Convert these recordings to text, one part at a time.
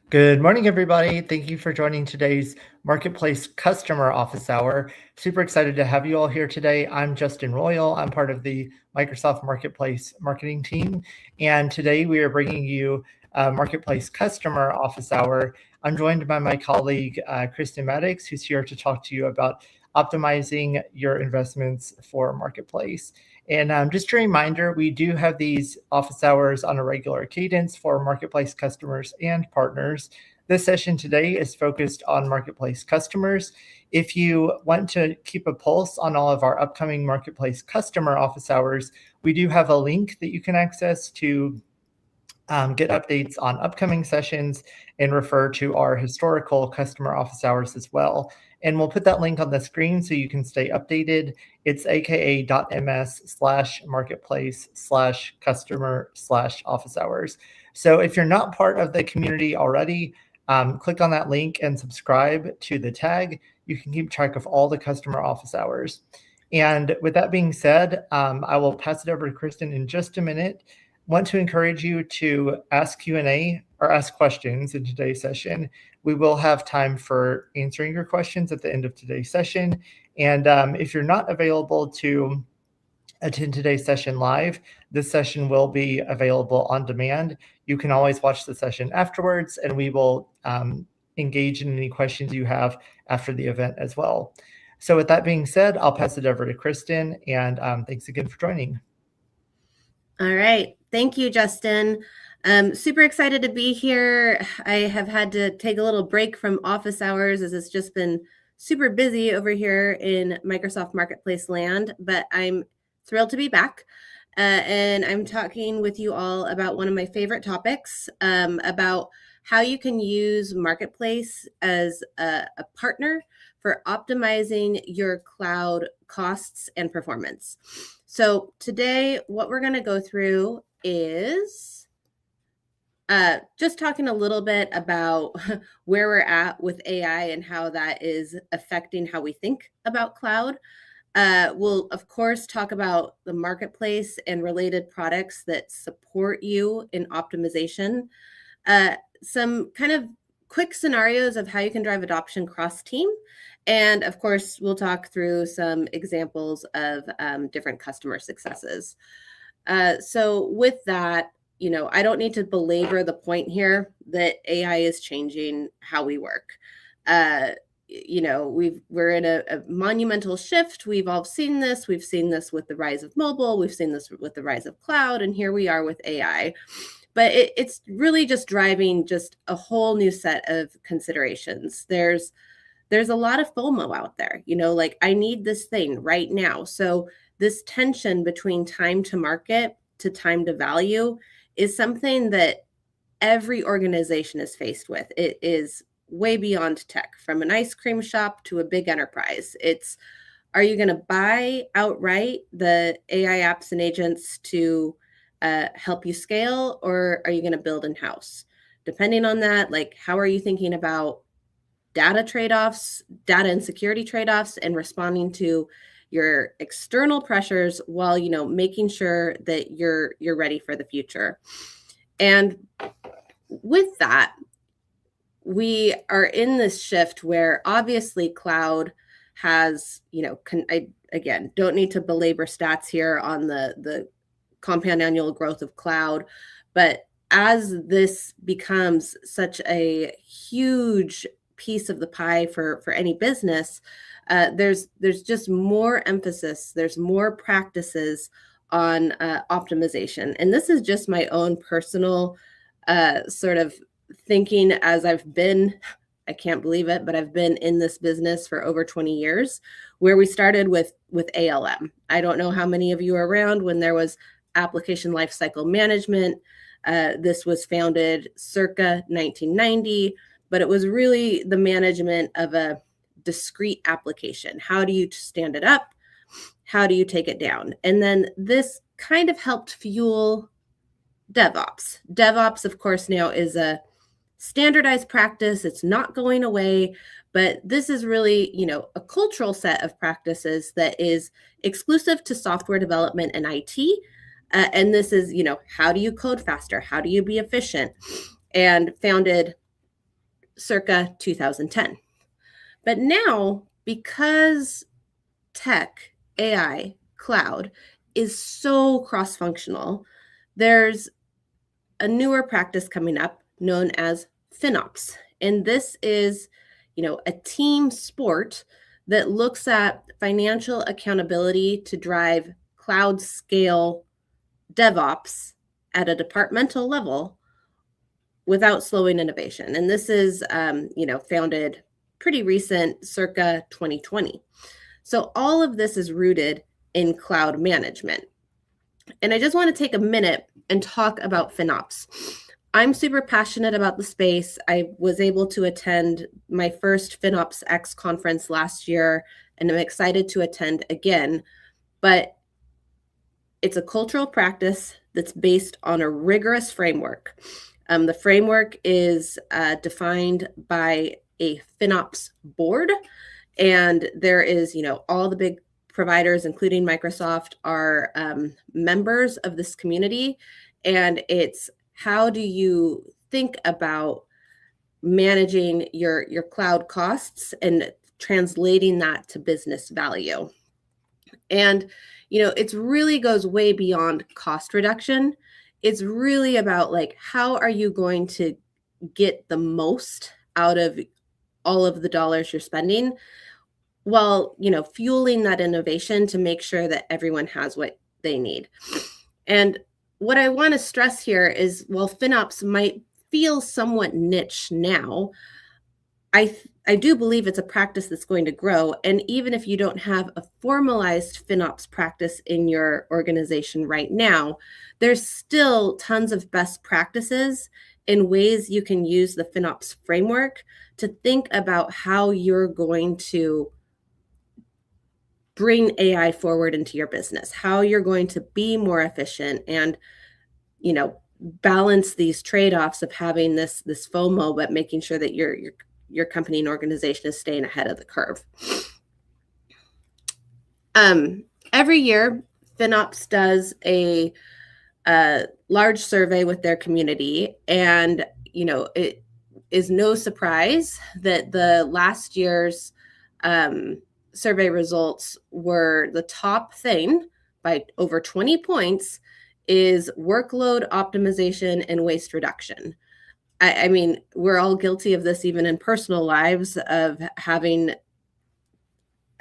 Good morning, everybody. Thank you for joining today's Marketplace Customer Office Hour. Super excited to have you all here today. I'm Justin Royal. I'm part of the Microsoft Marketplace marketing team. And today we are bringing you Marketplace Customer Office Hour. I'm joined by my colleague, Kristen Maddox, who's here to talk to you about optimizing your investments for Marketplace. And just a reminder, we do have these office hours on a regular cadence for Marketplace customers and partners. This session today is focused on Marketplace customers. If you want to keep a pulse on all of our upcoming Marketplace customer office hours, we do have a link that you can access to get updates on upcoming sessions and refer to our historical customer office hours as well. And we'll put that link on the screen so you can stay updated. It's aka.ms/marketplace/customer/office hours. So if you're not part of the community already, click on that link and subscribe to the tag. You can keep track of all the customer office hours. And with that being said, I will pass it over to Kristen in just a minute. Want to encourage you to ask Q&A or ask questions in today's session. We will have time for answering your questions at the end of today's session. And if you're not available to attend today's session live, this session will be available on demand. You can always watch the session afterwards, and we will engage in any questions you have after the event as well. So with that being said, I'll pass it over to Kristen, and thanks again for joining. All right. Thank you, Justin. Super excited to be here. I have had to take a little break from office hours as it's just been super busy over here in Microsoft Marketplace land, but I'm thrilled to be back. And I'm talking with you all about one of my favorite topics, about how you can use Marketplace as a partner for optimizing your cloud costs and performance. So today, what we're going to go through is just talking a little bit about where we're at with AI and how that is affecting how we think about cloud. We'll, of course, talk about the marketplace and related products that support you in optimization. Some kind of quick scenarios of how you can drive adoption cross-team. And of course, we'll talk through some examples of different customer successes. So with that, I don't need to belabor the point here that AI is changing how we work. We're in a monumental shift. We've all seen this. We've seen this with the rise of mobile. We've seen this with the rise of cloud. And here we are with AI. But it's really just driving just a whole new set of considerations. There's a lot of FOMO out there, like I need this thing right now. So this tension between time to market to time to value is something that every organization is faced with. It is way beyond tech, from an ice cream shop to a big enterprise. Are you going to buy outright the AI apps and agents to help you scale, or are you going to build in-house? Depending on that, like how are you thinking about data trade-offs, data and security trade-offs, and responding to your external pressures while making sure that you're ready for the future. And with that, we are in this shift where obviously cloud has, again, don't need to belabor stats here on the compound annual growth of cloud, but as this becomes such a huge piece of the pie for any business, there's just more emphasis, there's more practices on optimization. And this is just my own personal sort of thinking as I've been, I can't believe it, but I've been in this business for over 20 years, where we started with ALM. I don't know how many of you are around when there was application lifecycle management. This was founded circa 1990, but it was really the management of a discrete application. How do you stand it up? How do you take it down? And then this kind of helped fuel DevOps. DevOps, of course, now is a standardized practice. It's not going away, but this is really, a cultural set of practices that is exclusive to software development and IT. And this is, how do you code faster? How do you be efficient? And founded circa 2010. But now, because tech, AI, cloud is so cross-functional, there's a newer practice coming up known as FinOps. And this is, a team sport that looks at financial accountability to drive cloud scale DevOps at a departmental level without slowing innovation. And this is, founded pretty recent, circa 2020. So all of this is rooted in cloud management. And I just want to take a minute and talk about FinOps. I'm super passionate about the space. I was able to attend my first FinOps X conference last year, and I'm excited to attend again. But it's a cultural practice that's based on a rigorous framework. The framework is defined by a FinOps board, and there is, all the big providers, including Microsoft, are members of this community. And it's how do you think about managing your cloud costs and translating that to business value. And, it really goes way beyond cost reduction. It's really about how are you going to get the most out of all of the dollars you're spending, while, fueling that innovation to make sure that everyone has what they need. And what I want to stress here is, while FinOps might feel somewhat niche now, I do believe it's a practice that's going to grow. And even if you don't have a formalized FinOps practice in your organization right now, there's still tons of best practices and ways you can use the FinOps framework to think about how you're going to bring AI forward into your business, how you're going to be more efficient and, balance these trade-offs of having this FOMO, but making sure that your company and organization is staying ahead of the curve. Every year, FinOps does a large survey with their community, and it is no surprise that the last year's survey results were the top thing by over 20 points is workload optimization and waste reduction. I mean, we're all guilty of this even in personal lives, of having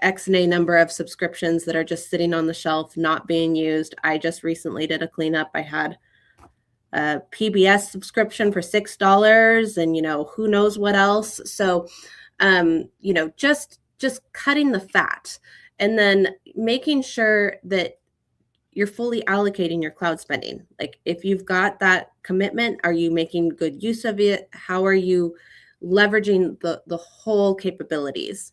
X number of subscriptions that are just sitting on the shelf, not being used. I just recently did a cleanup. I had a PBS subscription for $6 and, who knows what else. So, just cutting the fat and then making sure that you're fully allocating your cloud spending. Like, if you've got that commitment, are you making good use of it? How are you leveraging the whole capabilities?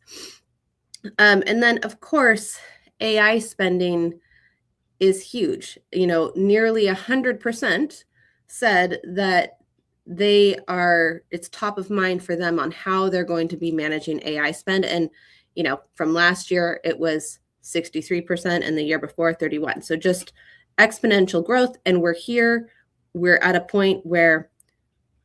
And then, of course, AI spending is huge. Nearly 100% said that it's top of mind for them on how they're going to be managing AI spend. And, from last year, it was 63%, and the year before, 31%. So just exponential growth. And we're at a point where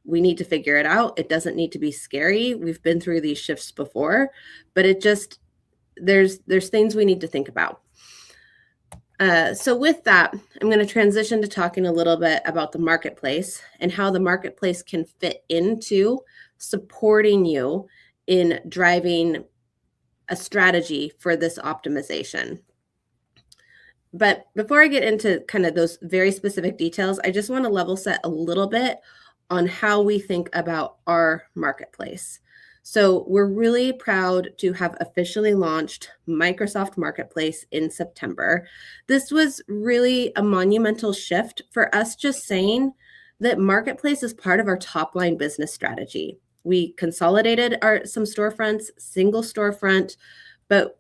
we need to figure it out. It doesn't need to be scary. We've been through these shifts before, but there's things we need to think about. So with that, I'm going to transition to talking a little bit about the marketplace and how the marketplace can fit into supporting you in driving a strategy for this optimization. But before I get into kind of those very specific details, I just want to level set a little bit on how we think about our marketplace. So we're really proud to have officially launched Microsoft Marketplace in September. This was really a monumental shift for us, just saying that Marketplace is part of our top line business strategy. We consolidated some storefronts, single storefront, but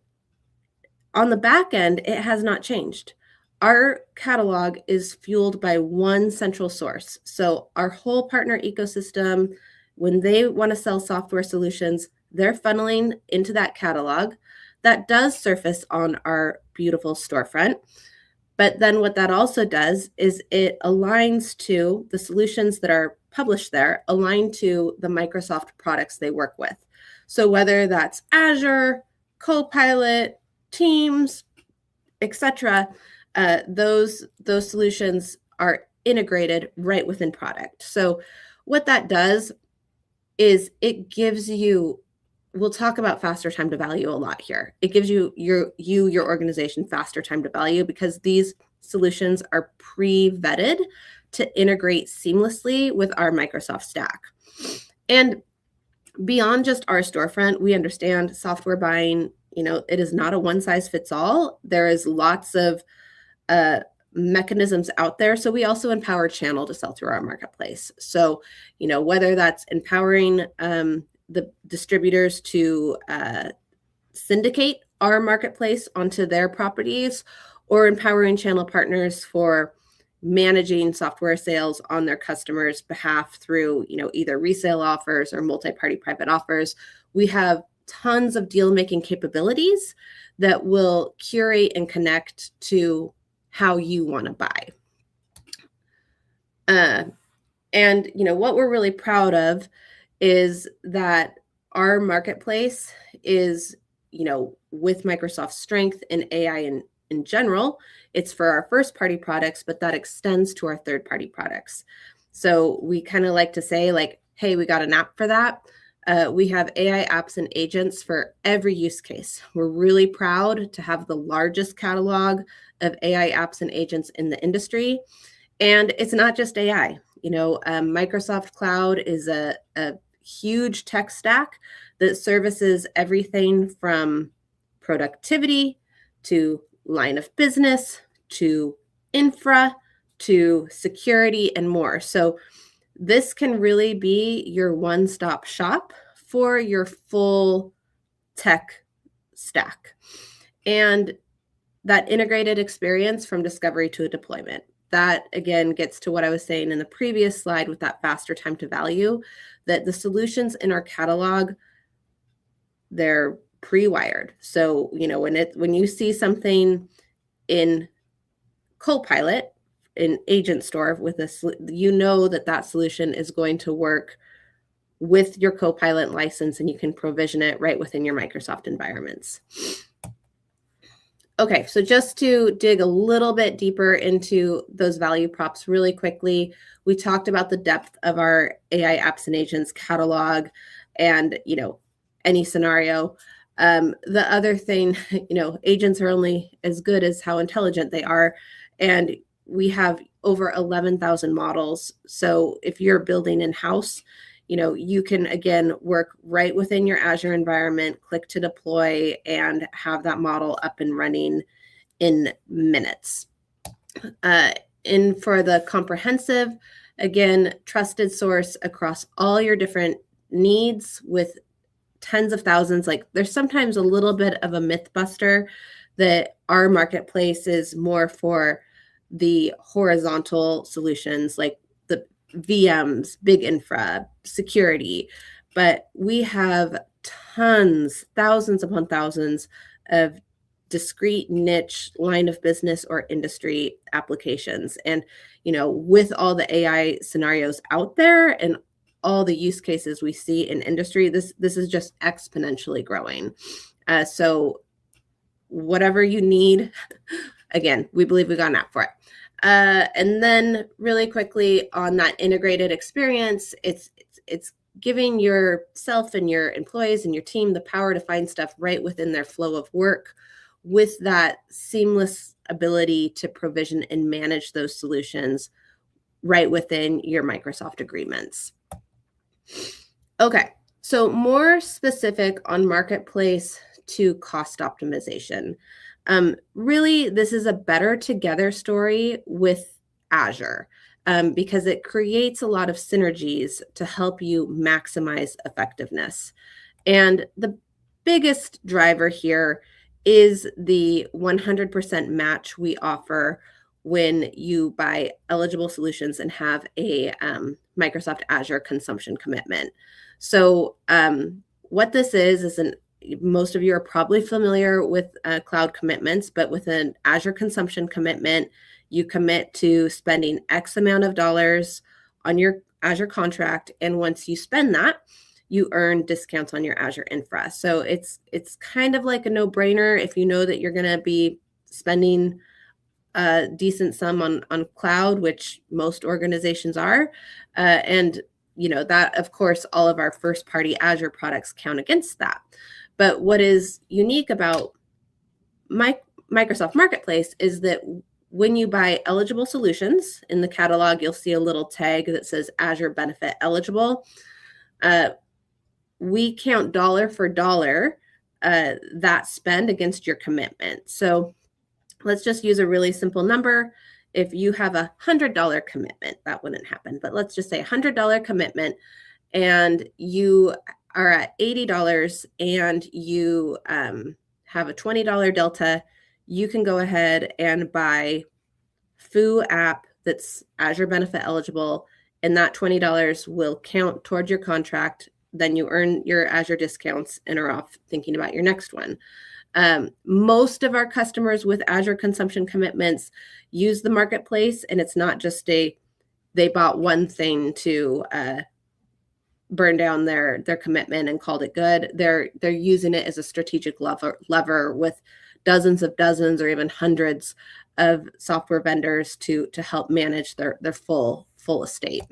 on the back end, it has not changed. Our catalog is fueled by one central source. So our whole partner ecosystem, when they want to sell software solutions, they're funneling into that catalog. That does surface on our beautiful storefront. But then what that also does is it aligns to the solutions that are published there, align to the Microsoft products they work with. So whether that's Azure, Copilot, Teams, etc., those solutions are integrated right within product. So what that does is it gives you, we'll talk about faster time to value a lot here. It gives you your organization faster time to value because these solutions are pre-vetted to integrate seamlessly with our Microsoft stack. And beyond just our storefront, we understand software buying, it is not a one size fits all. There is lots of mechanisms out there. So we also empower channel to sell through our marketplace. So, whether that's empowering the distributors to syndicate our marketplace onto their properties, or empowering channel partners for managing software sales on their customers' behalf through, either resale offers or multi-party private offers. We have tons of deal-making capabilities that will curate and connect to how you want to buy. And what we're really proud of is that our marketplace is, with Microsoft's strength in AI in general, it's for our first party products, but that extends to our third party products. So we kind of like to say like, hey, we got an app for that. We have AI apps and agents for every use case. We're really proud to have the largest catalog of AI apps and agents in the industry. And it's not just AI. Microsoft Cloud is a huge tech stack that services everything from productivity to line of business to infra to security and more. So this can really be your one-stop shop for your full tech stack. And that integrated experience from discovery to a deployment. That, again, gets to what I was saying in the previous slide with that faster time to value, that the solutions in our catalog, they're pre-wired. So, when you see something in Copilot, in Agent Store with this, that solution is going to work with your Copilot license, and you can provision it right within your Microsoft environments. Okay, so just to dig a little bit deeper into those value props really quickly, we talked about the depth of our AI apps and agents catalog and, any scenario. The other thing, agents are only as good as how intelligent they are. And we have over 11,000 models. So if you're building in-house, you can, again, work right within your Azure environment, click to deploy, and have that model up and running in minutes. And for the comprehensive, again, trusted source across all your different needs with tens of thousands. Like, there's sometimes a little bit of a myth buster that our marketplace is more for the horizontal solutions, like the VMs, big infra, security, but we have thousands upon thousands of discrete niche line of business or industry applications. And, with all the AI scenarios out there and all the use cases we see in industry, this is just exponentially growing. So whatever you need, again, we believe we got an app for it. And then really quickly on that integrated experience, it's giving yourself and your employees and your team the power to find stuff right within their flow of work, with that seamless ability to provision and manage those solutions right within your Microsoft agreements. Okay, so more specific on marketplace to cost optimization. Really, this is a better together story with Azure because it creates a lot of synergies to help you maximize effectiveness. And the biggest driver here is the 100% match we offer when you buy eligible solutions and have a Microsoft Azure consumption commitment. So what this is an most of you are probably familiar with cloud commitments, but with an Azure consumption commitment, you commit to spending X amount of dollars on your Azure contract. And once you spend that, you earn discounts on your Azure infra. So it's kind of like a no-brainer if you know that you're going to be spending a decent sum on cloud, which most organizations are. And that, of course, all of our first-party Azure products count against that. But what is unique about Microsoft Marketplace is that when you buy eligible solutions, in the catalog, you'll see a little tag that says Azure Benefit Eligible. We count dollar for dollar that spend against your commitment. So let's just use a really simple number. If you have a $100 commitment, that wouldn't happen, but let's just say $100 commitment, and you are at $80 and you have a $20 delta, you can go ahead and buy Foo app that's Azure Benefit eligible, and that $20 will count toward your contract. Then you earn your Azure discounts and are off thinking about your next one. Most of our customers with Azure consumption commitments use the marketplace, and it's not just they bought one thing to burn down their commitment and called it good. They're using it as a strategic lever with dozens or even hundreds of software vendors to help manage their full estate.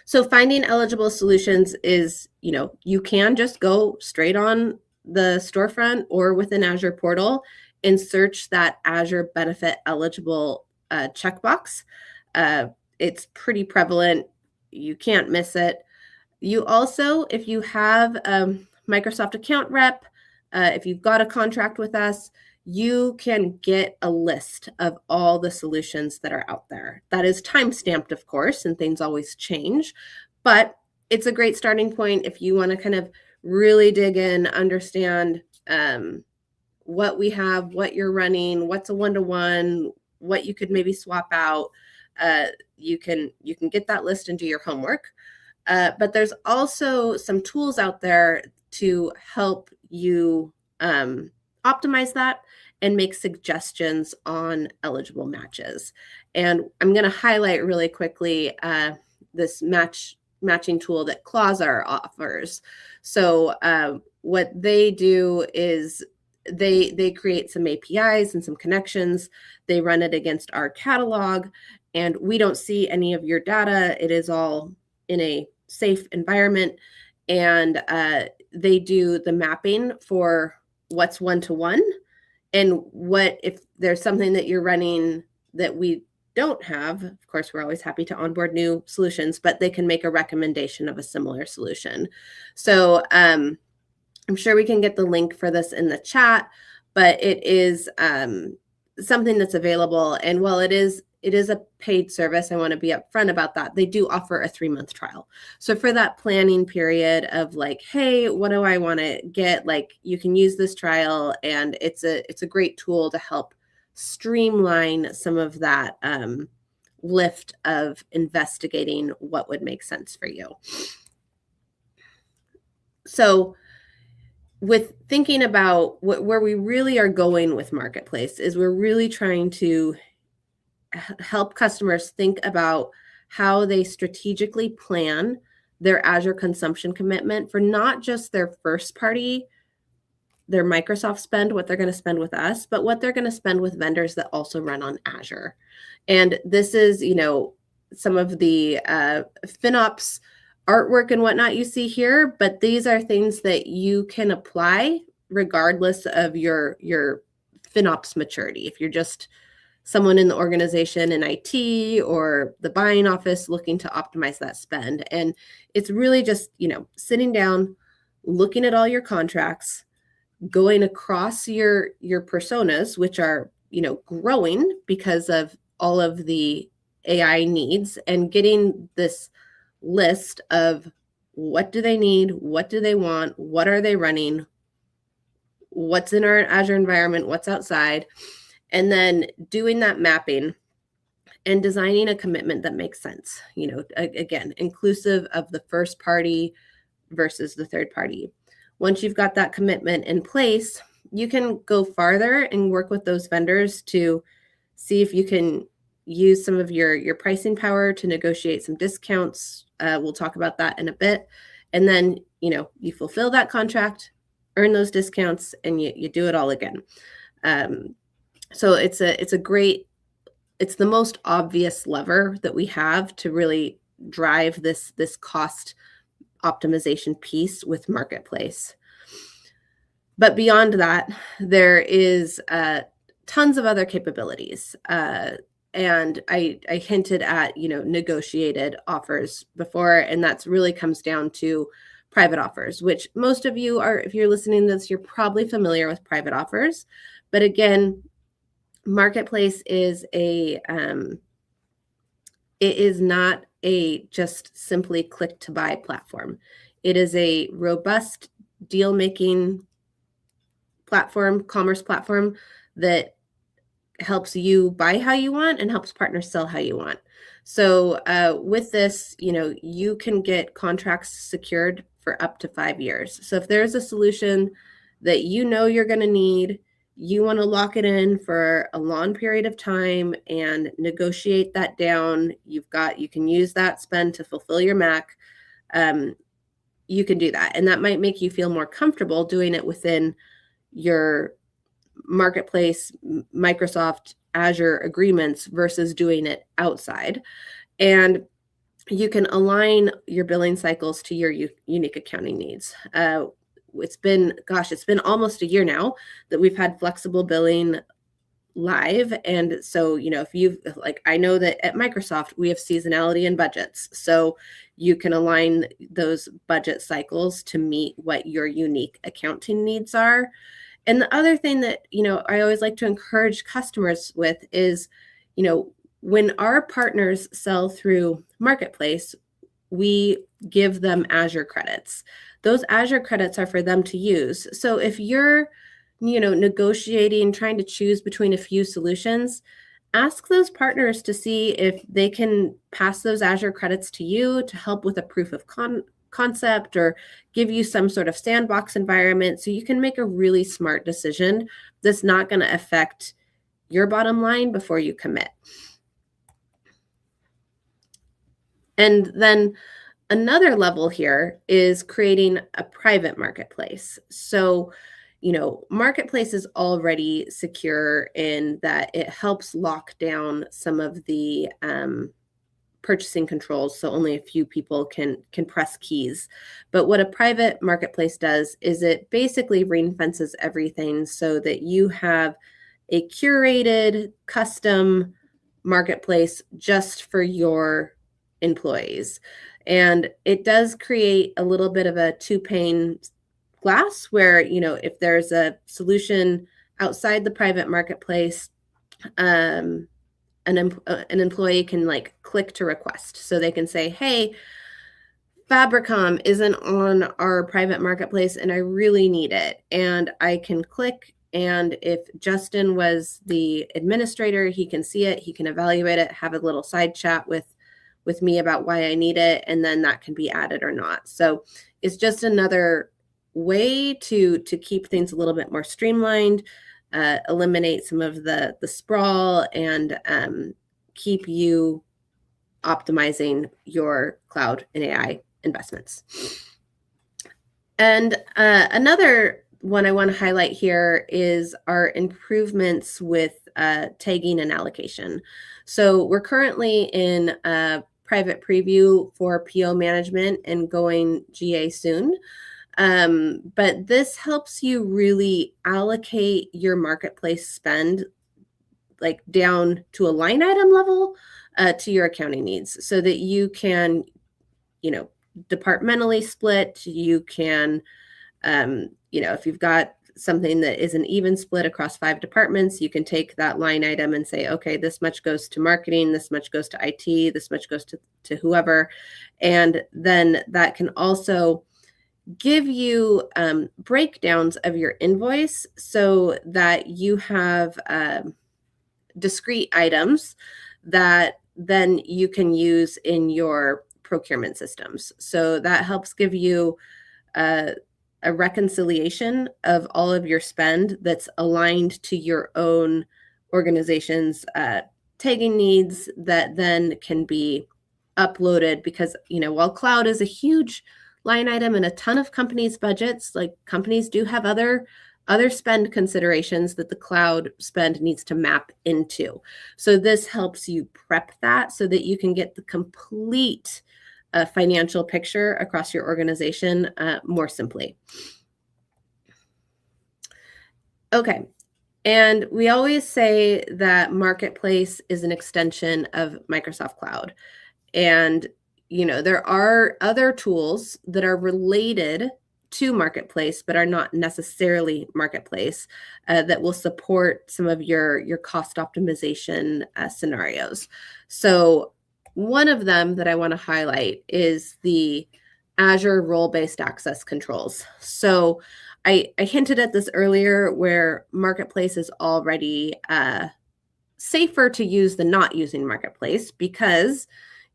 So finding eligible solutions is, you can just go straight on the storefront or within Azure portal and search that Azure Benefit Eligible checkbox. It's pretty prevalent. You can't miss it. You also, if you have a Microsoft account rep, if you've got a contract with us, you can get a list of all the solutions that are out there. That is time-stamped, of course, and things always change, but it's a great starting point if you want to kind of really dig in, understand what we have, what you're running, what's a one-to-one, what you could maybe swap out. You can get that list and do your homework. But there's also some tools out there to help you optimize that and make suggestions on eligible matches. And I'm going to highlight really quickly this matching tool that Clauser offers. So what they do is they create some APIs and some connections. They run it against our catalog, and we don't see any of your data. It is all in a safe environment, and they do the mapping for what's one-to-one and what if there's something that you're running that we don't have. Of course, we're always happy to onboard new solutions, but they can make a recommendation of a similar solution. So I'm sure we can get the link for this in the chat, but it is something that's available. And while it is a paid service, I want to be upfront about that. They do offer a 3-month trial. So for that planning period of like, hey, what do I want to get? Like, you can use this trial, and it's a great tool to help streamline some of that lift of investigating what would make sense for you. So with thinking about where we really are going with Marketplace is we're really trying to help customers think about how they strategically plan their Azure consumption commitment for not just their first party, their Microsoft spend, what they're going to spend with us, but what they're going to spend with vendors that also run on Azure. And this is, some of the FinOps artwork and whatnot you see here, but these are things that you can apply regardless of your FinOps maturity. If you're just someone in the organization in IT or the buying office looking to optimize that spend. And it's really just, sitting down, looking at all your contracts, going across your personas, which are, growing because of all of the AI needs, and getting this list of what do they need, what do they want, what are they running, what's in our Azure environment, what's outside, and then doing that mapping and designing a commitment that makes sense, again, inclusive of the first party versus the third party. Once you've got that commitment in place, you can go farther and work with those vendors to see if you can use some of your pricing power to negotiate some discounts. We'll talk about that in a bit. And then, you fulfill that contract, earn those discounts, and you do it all again. So it's the most obvious lever that we have to really drive this cost optimization piece with Marketplace. But beyond that, there is tons of other capabilities. And I hinted at, negotiated offers before, and that's really comes down to private offers, which most of you are, if you're listening to this, you're probably familiar with private offers. But again, Marketplace is it is not a just simply click to buy platform. It is a robust deal making platform, commerce platform that helps you buy how you want and helps partners sell how you want. So with this, you can get contracts secured for up to 5 years. So if there's a solution that you're going to need, you want to lock it in for a long period of time and negotiate that down. You can use that spend to fulfill your MAC. You can do that. And that might make you feel more comfortable doing it within your Marketplace, Microsoft, Azure agreements versus doing it outside. And you can align your billing cycles to your unique accounting needs. It's been almost a year now that we've had flexible billing live. And so, I know that at Microsoft, we have seasonality and budgets. So you can align those budget cycles to meet what your unique accounting needs are. And the other thing that, I always like to encourage customers with is, when our partners sell through Marketplace, we give them Azure credits. Those Azure credits are for them to use. So if you're, negotiating, trying to choose between a few solutions, ask those partners to see if they can pass those Azure credits to you to help with a proof of concept or give you some sort of sandbox environment so you can make a really smart decision that's not going to affect your bottom line before you commit. And then another level here is creating a private marketplace. So, Marketplace is already secure in that it helps lock down some of the purchasing controls, so only a few people can press keys. But what a private marketplace does is it basically ring fences everything so that you have a curated custom marketplace just for your employees. And it does create a little bit of a two-pane glass where, if there's a solution outside the private marketplace, an employee can click to request. So they can say, hey, Fabricom isn't on our private marketplace and I really need it. And I can click, and if Justin was the administrator, he can see it, he can evaluate it, have a little side chat with me about why I need it, and then that can be added or not. So it's just another way to keep things a little bit more streamlined, eliminate some of the sprawl, and keep you optimizing your cloud and AI investments. And another one I want to highlight here is our improvements with tagging and allocation. So we're currently in a private preview for PO management and going GA soon. But this helps you really allocate your marketplace spend down to a line item level to your accounting needs so that you can, departmentally split. You can, if you've got something that is an even split across 5 departments, you can take that line item and say, okay, this much goes to marketing, this much goes to IT, this much goes to whoever. And then that can also give you breakdowns of your invoice so that you have discrete items that then you can use in your procurement systems. So that helps give you a reconciliation of all of your spend that's aligned to your own organization's tagging needs that then can be uploaded, because while cloud is a huge line item in a ton of companies' budgets, like companies do have other spend considerations that the cloud spend needs to map into. So this helps you prep that so that you can get the complete financial picture across your organization more simply. Okay. And we always say that Marketplace is an extension of Microsoft Cloud. And, there are other tools that are related to Marketplace, but are not necessarily Marketplace, that will support some of your cost optimization scenarios. So one of them that I want to highlight is the Azure role-based access controls. So I hinted at this earlier, where Marketplace is already safer to use than not using Marketplace, because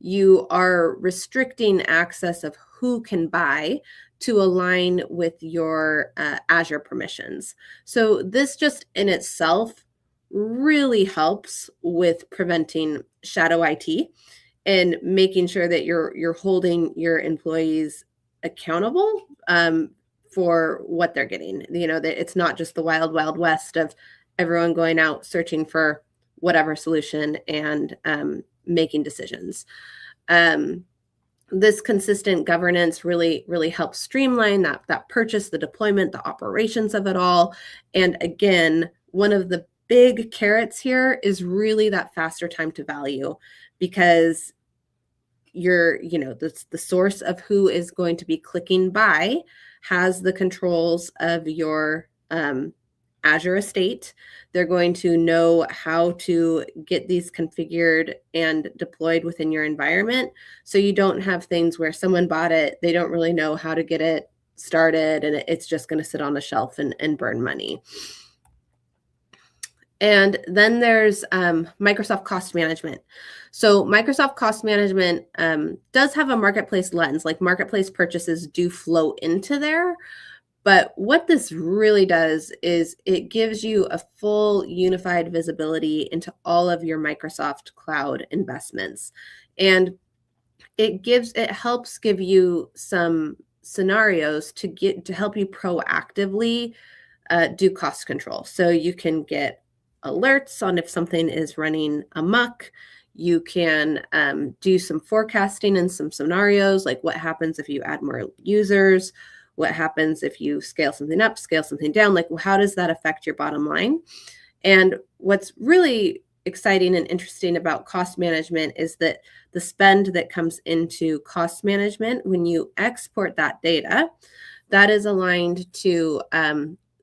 you are restricting access of who can buy to align with your Azure permissions. So this just in itself really helps with preventing shadow IT and making sure that you're holding your employees accountable for what they're getting. That it's not just the wild, wild west of everyone going out searching for whatever solution and making decisions. This consistent governance really, really helps streamline that purchase, the deployment, the operations of it all. And again, one of the big carrots here is really that faster time to value, because the source of who is going to be clicking buy has the controls of your Azure estate. They're going to know how to get these configured and deployed within your environment. So you don't have things where someone bought it, they don't really know how to get it started, and it's just going to sit on the shelf and burn money. And then there's Microsoft Cost Management. So Microsoft Cost Management does have a Marketplace lens, like Marketplace purchases do flow into there. But what this really does is it gives you a full unified visibility into all of your Microsoft Cloud investments. And it helps give you some scenarios to help you proactively do cost control. So you can get alerts on if something is running amok. You can do some forecasting and some scenarios, like what happens if you add more users, what happens if you scale something up, scale something down, like how does that affect your bottom line? And what's really exciting and interesting about cost management is that the spend that comes into cost management, when you export that data, that is aligned to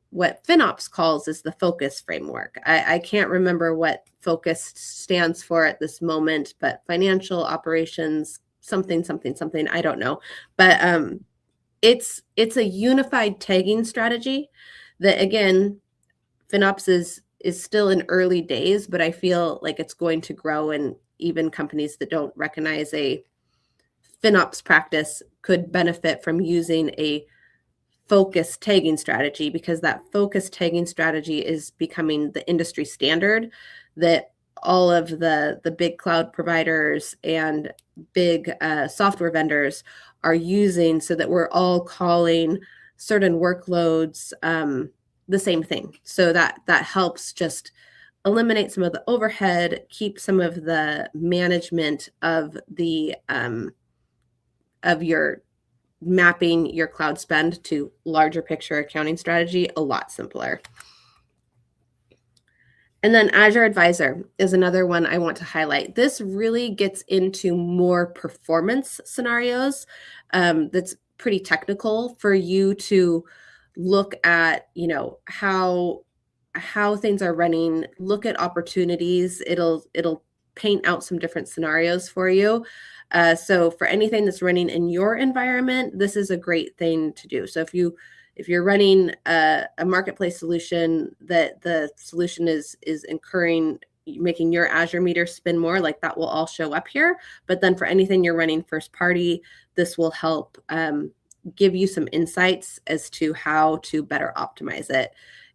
what FinOps calls is the focus framework. I can't remember what focus stands for at this moment, but financial operations, something, I don't know. But it's a unified tagging strategy that, again, FinOps is still in early days, but I feel like it's going to grow, and even companies that don't recognize a FinOps practice could benefit from using a focused tagging strategy, because that focused tagging strategy is becoming the industry standard that all of the big cloud providers and big software vendors are using, so that we're all calling certain workloads the same thing. So that helps just eliminate some of the overhead, keep some of the management of the of your mapping your cloud spend to larger picture accounting strategy a lot simpler. And then Azure Advisor is another one I want to highlight. This really gets into more performance scenarios. That's pretty technical for you to look at, how things are running, look at opportunities. It'll paint out some different scenarios for you. So for anything that's running in your environment, this is a great thing to do. So if you're running a marketplace solution that the solution is making your Azure meter spin more, like that will all show up here. But then for anything you're running first party, this will help give you some insights as to how to better optimize it.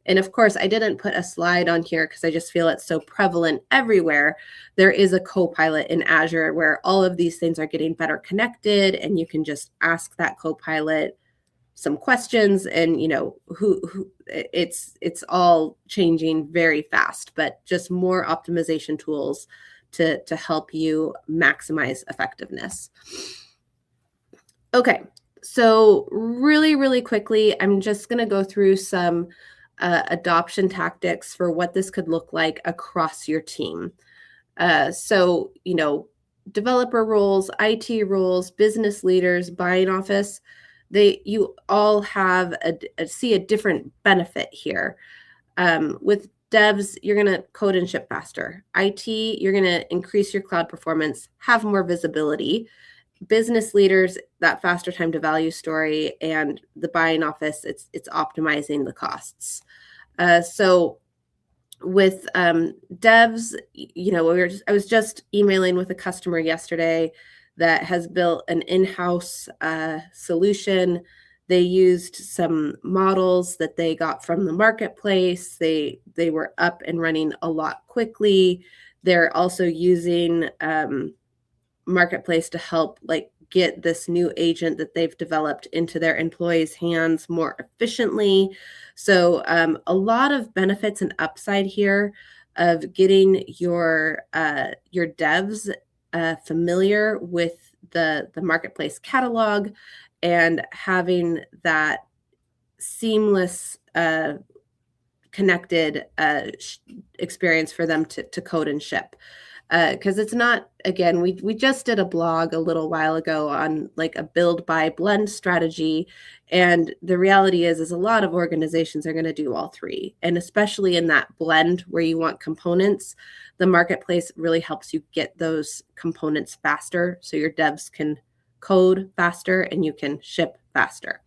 And of course, I didn't put a slide on here because I just feel it's so prevalent everywhere. There is a Copilot in Azure where all of these things are getting better connected, and you can just ask that Copilot some questions, and it's all changing very fast, but just more optimization tools to help you maximize effectiveness. Okay, so really quickly, I'm just going to go through some adoption tactics for what this could look like across your team. So, developer roles, IT roles, business leaders, buying office, you all have see a different benefit here. With devs, you're going to code and ship faster. IT, you're going to increase your cloud performance, have more visibility. Business leaders, that faster time to value story, and the buying office, it's optimizing the costs. So with devs, I was just emailing with a customer yesterday that has built an in-house solution. They used some models that they got from the marketplace. They were up and running a lot quickly. They're also using marketplace to help get this new agent that they've developed into their employees' hands more efficiently. So a lot of benefits and upside here of getting your devs familiar with the marketplace catalog and having that seamless connected experience for them to code and ship. Because it's not, again, we just did a blog a little while ago on a build, buy, blend strategy. And the reality is a lot of organizations are going to do all three. And especially in that blend where you want components, the marketplace really helps you get those components faster so your devs can code faster and you can ship faster.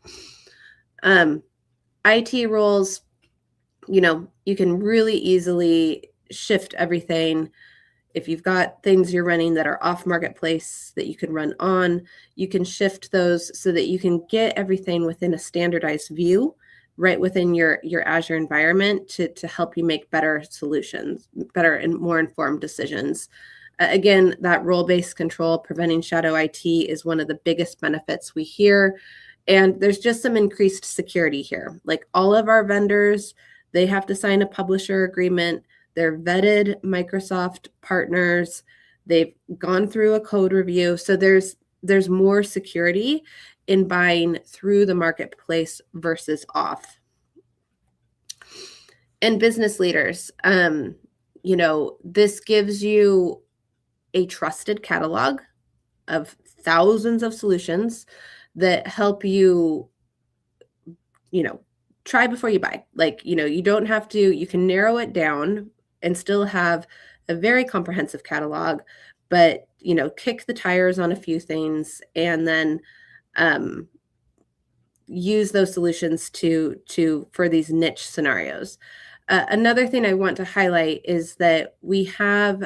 IT roles, you can really easily shift everything. If you've got things you're running that are off marketplace that you can run on, you can shift those so that you can get everything within a standardized view right within your Azure environment to help you make better solutions, better and more informed decisions. Again, that role-based control, preventing shadow IT, is one of the biggest benefits we hear. And there's just some increased security here. All of our vendors, they have to sign a publisher agreement. They're vetted Microsoft partners. They've gone through a code review. So there's more security in buying through the marketplace versus off. And business leaders, this gives you a trusted catalog of thousands of solutions that help you, try before you buy. You don't have to, you can narrow it down and still have a very comprehensive catalog, but kick the tires on a few things and then use those solutions for these niche scenarios. Another thing I want to highlight is that we have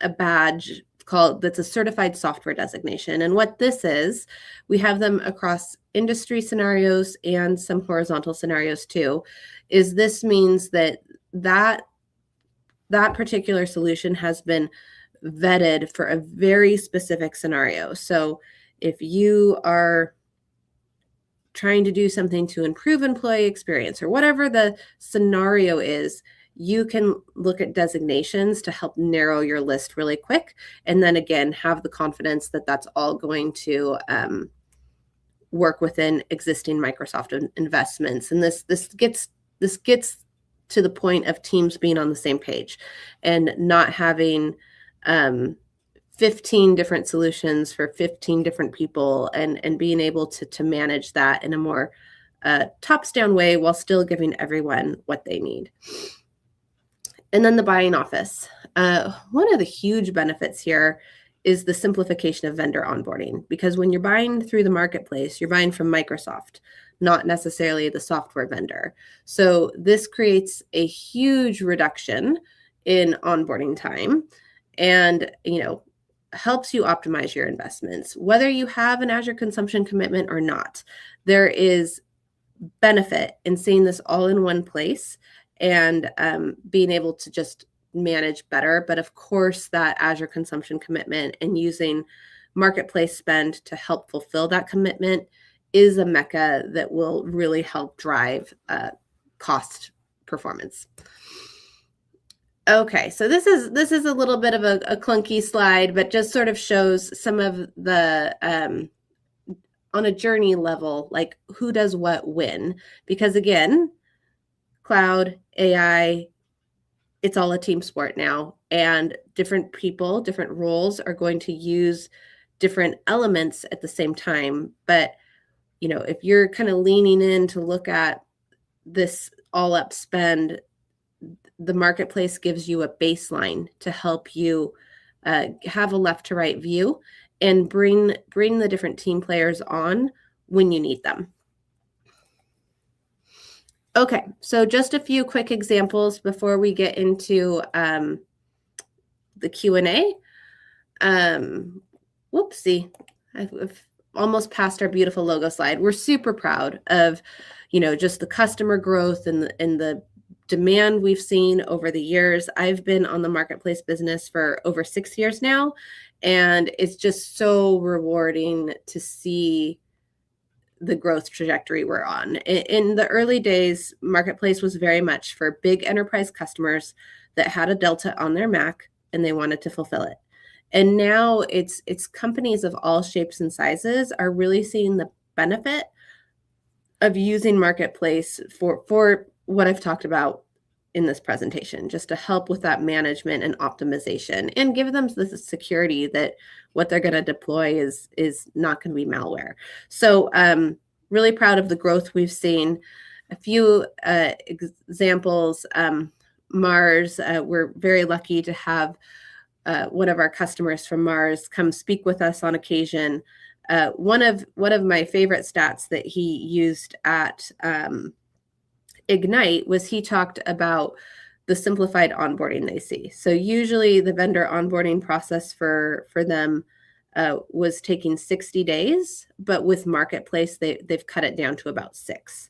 a badge that's a certified software designation. And what this is, we have them across industry scenarios and some horizontal scenarios too, is this means that particular solution has been vetted for a very specific scenario. So if you are trying to do something to improve employee experience or whatever the scenario is, you can look at designations to help narrow your list really quick. And then again, have the confidence that that's all going to work within existing Microsoft investments. And this gets to the point of teams being on the same page and not having 15 different solutions for 15 different people and being able to manage that in a more tops down way while still giving everyone what they need. And then the buying office. One of the huge benefits here is the simplification of vendor onboarding, because when you're buying through the marketplace, you're buying from Microsoft, not necessarily the software vendor. So this creates a huge reduction in onboarding time. And, helps you optimize your investments. Whether you have an Azure consumption commitment or not, there is benefit in seeing this all in one place and being able to just manage better. But of course, that Azure consumption commitment and using marketplace spend to help fulfill that commitment is a mecca that will really help drive cost performance. Okay, so this is a little bit of a clunky slide, but just sort of shows some of the on a journey level, like who does what when, because again, cloud, AI, it's all a team sport now, and different people, different roles are going to use different elements at the same time. But if you're kind of leaning in to look at this all up spend, the marketplace gives you a baseline to help you have a left to right view and bring the different team players on when you need them. Okay, so just a few quick examples before we get into the Q&A. Whoopsie, I've almost passed our beautiful logo slide. We're super proud of, just the customer growth and the demand we've seen over the years. I've been on the marketplace business for over 6 years now, and it's just so rewarding to see the growth trajectory we're on. In the early days, marketplace was very much for big enterprise customers that had a Delta on their Mac and they wanted to fulfill it. And now it's companies of all shapes and sizes are really seeing the benefit of using marketplace for what I've talked about in this presentation, just to help with that management and optimization and give them the security that what they're going to deploy is not going to be malware. So really proud of the growth we've seen. A few examples, Mars, we're very lucky to have one of our customers from Mars come speak with us on occasion. One of my favorite stats that he used at Ignite was he talked about the simplified onboarding they see. So usually the vendor onboarding process for them was taking 60 days, but with Marketplace, they've cut it down to about 6.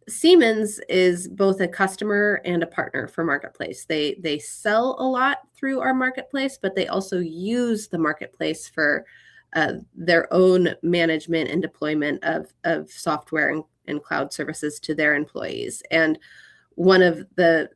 Siemens is both a customer and a partner for Marketplace. They sell a lot through our Marketplace, but they also use the Marketplace for their own management and deployment of software and cloud services to their employees. And one of the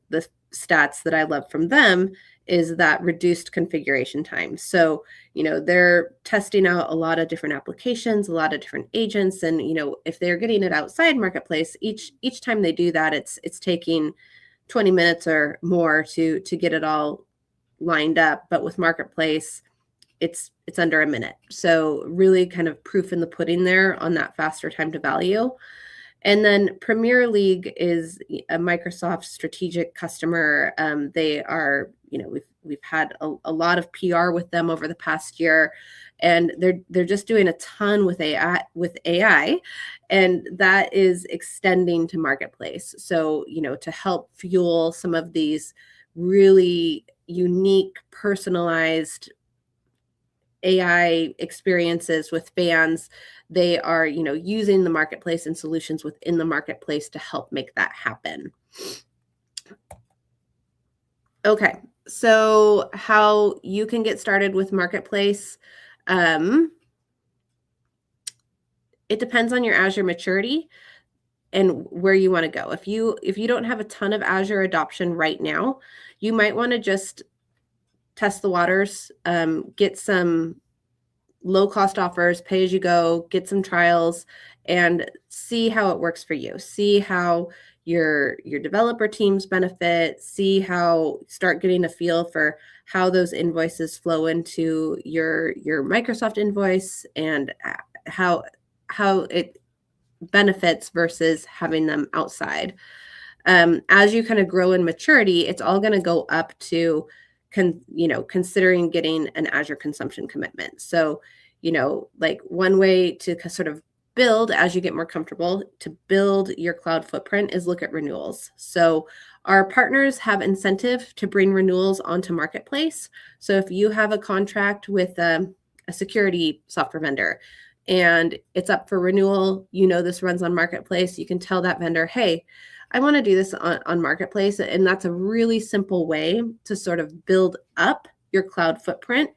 stats that I love from them is that reduced configuration time. So, they're testing out a lot of different applications, a lot of different agents. And, if they're getting it outside Marketplace, each time they do that, it's taking 20 minutes or more to get it all lined up. But with Marketplace, it's under a minute. So really kind of proof in the pudding there on that faster time to value. And then Premier League is a Microsoft strategic customer. They are, we've had a lot of PR with them over the past year, and they're just doing a ton with AI, and that is extending to Marketplace. So, to help fuel some of these really unique, personalized AI experiences with fans, they are, using the marketplace and solutions within the marketplace to help make that happen. Okay, so how you can get started with marketplace. It depends on your Azure maturity and where you want to go. If you don't have a ton of Azure adoption right now, you might want to just test the waters, get some low-cost offers, pay as you go, get some trials, and see how it works for you. See how your developer teams benefit. See how start getting a feel for how those invoices flow into your Microsoft invoice and how it benefits versus having them outside. As you kind of grow in maturity, it's all going to go up to considering getting an Azure consumption commitment. So, like one way to sort of build, as you get more comfortable, to build your cloud footprint is look at renewals. So our partners have incentive to bring renewals onto Marketplace. So if you have a contract with a security software vendor and it's up for renewal, this runs on Marketplace, you can tell that vendor, hey, I want to do this on Marketplace. And that's a really simple way to sort of build up your cloud footprint.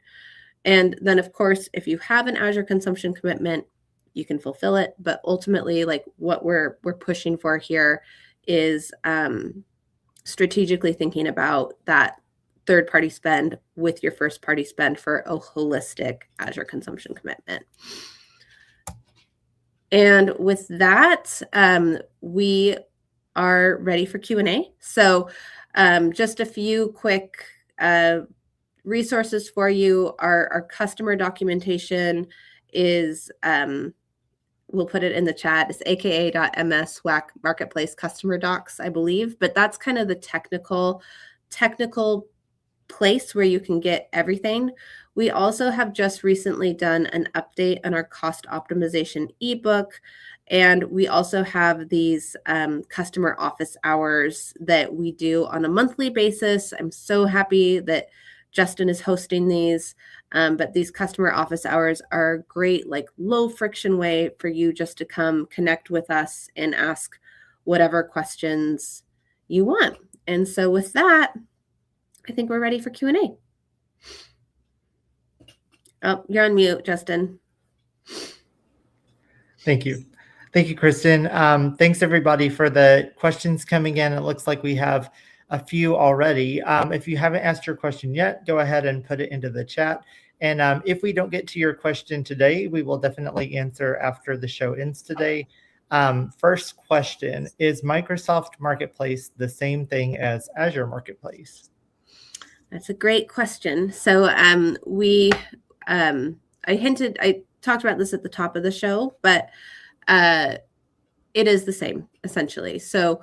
And then, of course, if you have an Azure consumption commitment, you can fulfill it. But ultimately, like what we're pushing for here is strategically thinking about that third-party spend with your first-party spend for a holistic Azure consumption commitment. And with that, we are ready for Q&A. So just a few quick resources for you. Our customer documentation is, we'll put it in the chat. It's aka.ms marketplace customer docs, I believe, but that's kind of the technical place where you can get everything. We also have just recently done an update on our cost optimization ebook. And we also have these customer office hours that we do on a monthly basis. I'm so happy that Justin is hosting these, but these customer office hours are a great, like low friction way for you just to come connect with us and ask whatever questions you want. And so with that, I think we're ready for Q&A. Oh, you're on mute, Justin. Thank you. Thank you, Kristen. Thanks everybody for the questions coming in. It looks like we have a few already. If you haven't asked your question yet, go ahead and put it into the chat. And if we don't get to your question today, we will definitely answer after the show ends today. First question, is Microsoft Marketplace the same thing as Azure Marketplace? That's a great question. So I talked about this at the top of the show, but it is the same essentially. So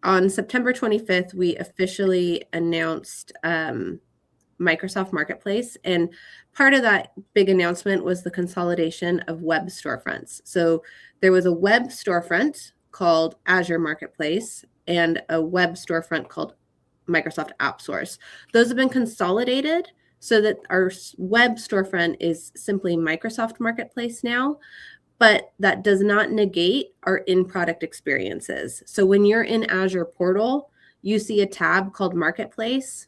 on September 25th, we officially announced Microsoft Marketplace. And part of that big announcement was the consolidation of web storefronts. So there was a web storefront called Azure Marketplace and a web storefront called Microsoft AppSource. Those have been consolidated so that our web storefront is simply Microsoft Marketplace now. But that does not negate our in-product experiences. So when you're in Azure Portal, you see a tab called Marketplace.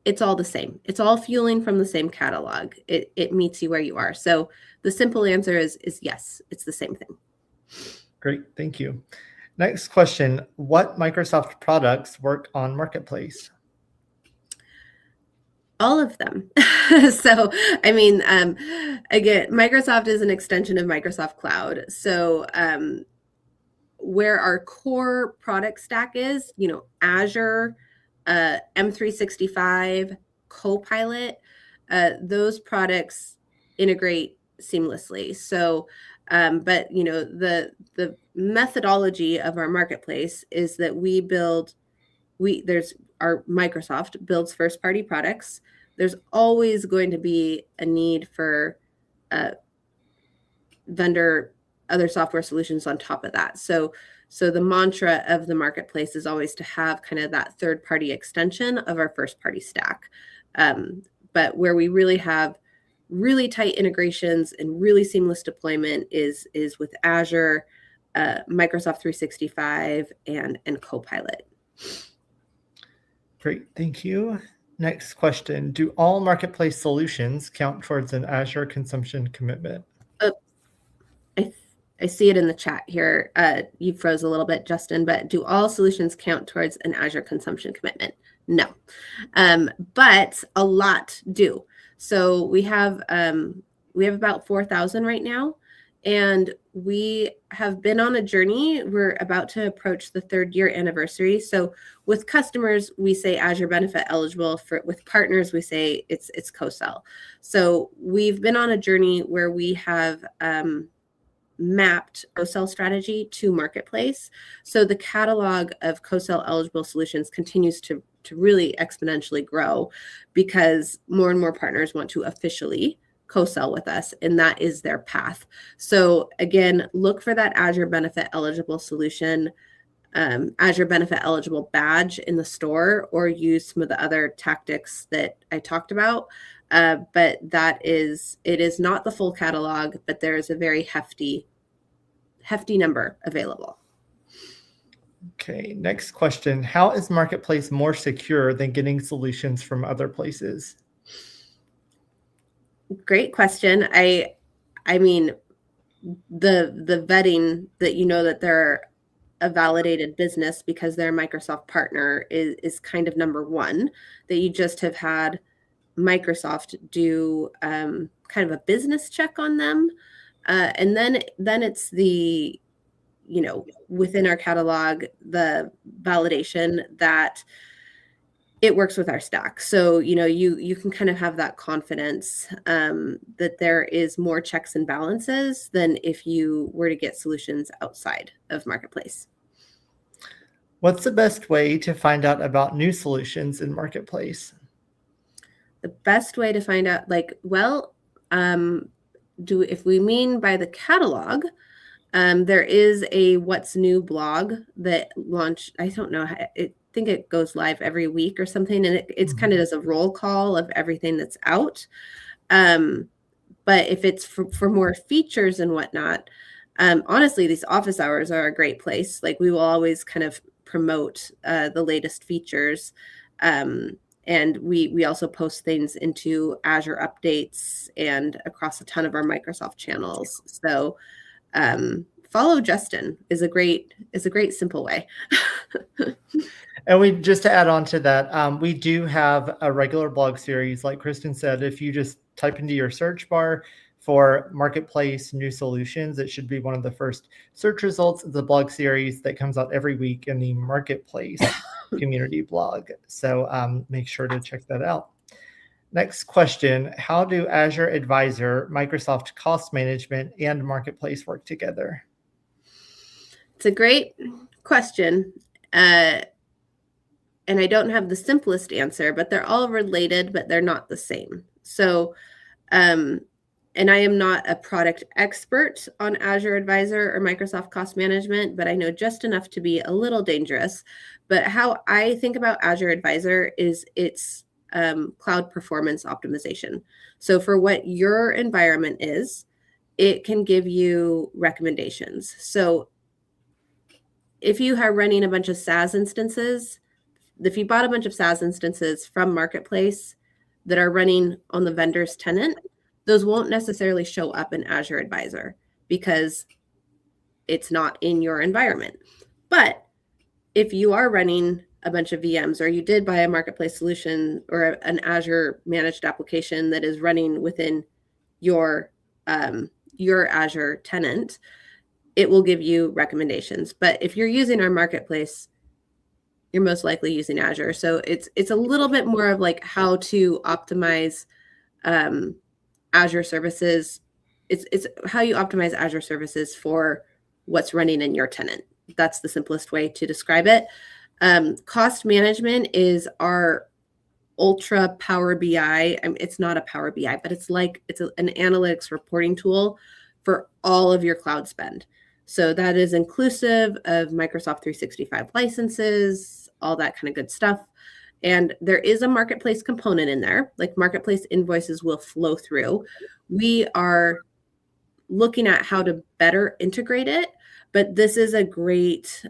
It's all the same. It's all fueling from the same catalog. It meets you where you are. So the simple answer is yes, it's the same thing. Great, thank you. Next question, what Microsoft products work on Marketplace? All of them. So, I mean, again, Microsoft is an extension of Microsoft Cloud. So where our core product stack is, Azure, M365, Copilot, those products integrate seamlessly. So, but, the methodology of our marketplace is that our Microsoft builds first-party products. There's always going to be a need for vendor other software solutions on top of that. So the mantra of the marketplace is always to have kind of that third-party extension of our first-party stack. But where we really have really tight integrations and really seamless deployment is with Azure, Microsoft 365, and Copilot. Great, thank you. Next question, do all marketplace solutions count towards an Azure consumption commitment? I see it in the chat here. You froze a little bit, Justin, but do all solutions count towards an Azure consumption commitment? No, but a lot do. So we have about 4,000 right now. And we have been on a journey. We're about to approach the 3rd year anniversary. So with customers, we say Azure benefit eligible. With partners, we say it's co-sell. So we've been on a journey where we have mapped co-sell strategy to Marketplace. So the catalog of co-sell eligible solutions continues to really exponentially grow because more and more partners want to officially co-sell with us, and that is their path. So again, look for that Azure benefit eligible solution, Azure benefit eligible badge in the store, or use some of the other tactics that I talked about. But it is not the full catalog, but there is a very hefty number available. Okay, next question. How is Marketplace more secure than getting solutions from other places? Great question. I mean, the vetting that that they're a validated business because they're a Microsoft partner is kind of number one, that you just have had Microsoft do kind of a business check on them. And then it's the, within our catalog, the validation that it works with our stack. So, you can kind of have that confidence that there is more checks and balances than if you were to get solutions outside of Marketplace. What's the best way to find out about new solutions in Marketplace? The best way to find out, if we mean by the catalog, there is a What's New blog that launched, I don't know, I think it goes live every week or something, and it's kind of as a roll call of everything that's out. But if it's for more features and whatnot, honestly, these office hours are a great place. Like, we will always kind of promote the latest features. And we also post things into Azure updates and across a ton of our Microsoft channels. So follow Justin is a great simple way. And we just to add on to that, we do have a regular blog series. Like Kristen said, if you just type into your search bar for Marketplace new solutions, it should be one of the first search results of the blog series that comes out every week in the Marketplace community blog. So make sure to check that out. Next question. How do Azure Advisor, Microsoft Cost Management, and Marketplace work together? It's a great question. And I don't have the simplest answer, but they're all related, but they're not the same. So, and I am not a product expert on Azure Advisor or Microsoft Cost Management, but I know just enough to be a little dangerous. But how I think about Azure Advisor is it's cloud performance optimization. So for what your environment is, it can give you recommendations. So if you are running a bunch of SaaS instances, if you bought a bunch of SaaS instances from Marketplace that are running on the vendor's tenant, those won't necessarily show up in Azure Advisor because it's not in your environment. But if you are running a bunch of VMs, or you did buy a Marketplace solution or an Azure managed application that is running within your Azure tenant, it will give you recommendations. But if you're using our Marketplace, you're most likely using Azure. So it's a little bit more of like how to optimize Azure services. It's how you optimize Azure services for what's running in your tenant. That's the simplest way to describe it. Cost management is our ultra Power BI. I mean, it's not a Power BI, but it's an analytics reporting tool for all of your cloud spend. So that is inclusive of Microsoft 365 licenses, all that kind of good stuff. And there is a Marketplace component in there, like Marketplace invoices will flow through. We are looking at how to better integrate it, but this is a great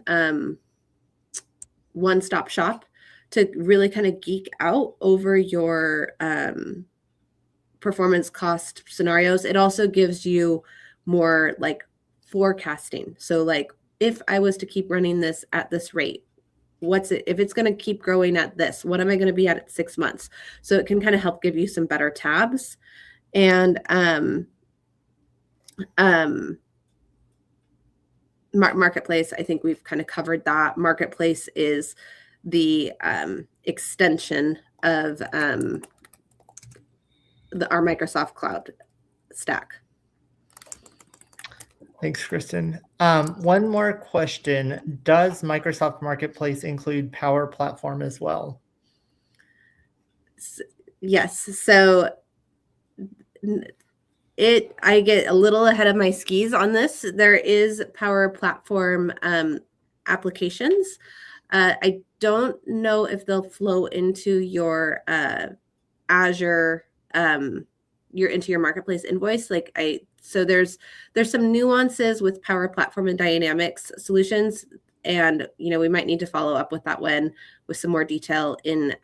one-stop shop to really kind of geek out over your performance cost scenarios. It also gives you more like forecasting. So like, if I was to keep running this at this rate, if it's going to keep growing at this, what am I going to be at 6 months? So it can kind of help give you some better tabs. And Marketplace, I think we've kind of covered that. Marketplace is the extension of our Microsoft Cloud stack. Thanks, Kristen. One more question. Does Microsoft Marketplace include Power Platform as well? Yes. So I get a little ahead of my skis on this. There is Power Platform applications. I don't know if they'll flow into your Azure, into your marketplace invoice. So there's some nuances with Power Platform and Dynamics solutions, and we might need to follow up with that one with some more detail in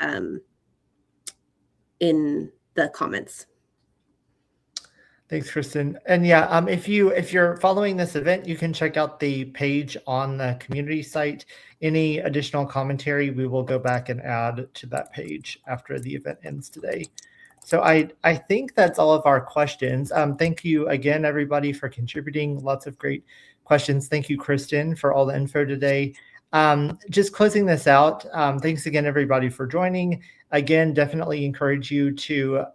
the comments. Thanks, Kristen. And yeah, if you're following this event, you can check out the page on the community site. Any additional commentary, we will go back and add to that page after the event ends today. So I think that's all of our questions. Thank you again, everybody, for contributing. Lots of great questions. Thank you, Kristen, for all the info today. Just closing this out, thanks again, everybody, for joining. Again, definitely encourage you to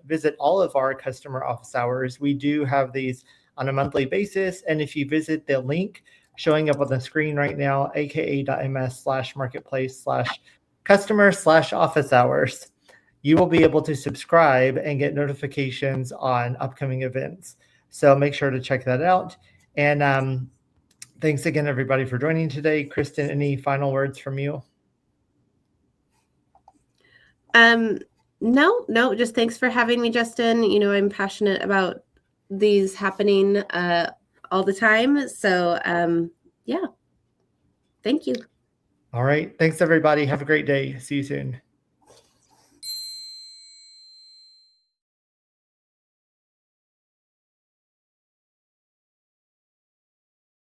visit all of our customer office hours. We do have these on a monthly basis. And if you visit the link showing up on the screen right now, aka.ms/marketplace/customer/office hours, you will be able to subscribe and get notifications on upcoming events. So make sure to check that out. And thanks again, everybody, for joining today. Kristen, any final words from you? No, just thanks for having me, Justin. I'm passionate about these happening all the time. So yeah, thank you. All right. Thanks, everybody. Have a great day. See you soon.